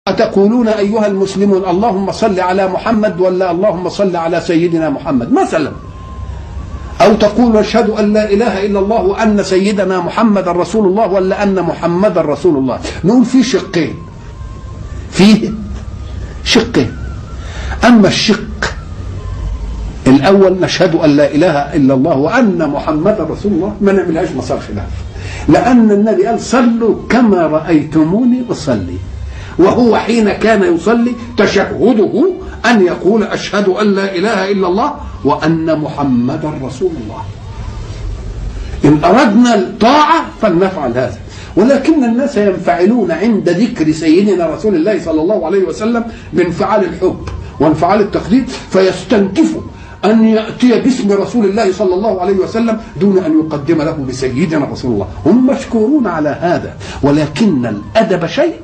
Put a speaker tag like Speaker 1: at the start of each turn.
Speaker 1: أتقولون أيها المسلمون اللهم صل على محمد ولا اللهم صل على سيدنا محمد مثلا؟ أو تقول أشهد أن لا إله إلا الله وأن سيدنا محمد رسول الله ولا أن محمد رسول الله؟ نقول في شقين، فيه شقين. أما الشق الأول نشهد أن لا إله إلا الله وأن محمد رسول الله ما نعملهاش مسار خلاف، لأن النبي قال صلوا كما رأيتموني أصلي، وهو حين كان يصلي تشهده أن يقول أشهد أن لا إله إلا الله وأن محمدا رسول الله. إن أردنا الطاعة فلنفعل هذا، ولكن الناس ينفعلون عند ذكر سيدنا رسول الله صلى الله عليه وسلم بانفعال الحب وانفعال التقدير، فيستنكفوا أن يأتي باسم رسول الله صلى الله عليه وسلم دون أن يقدم له بسيدنا رسول الله. هم مشكورون على هذا، ولكن الأدب شيء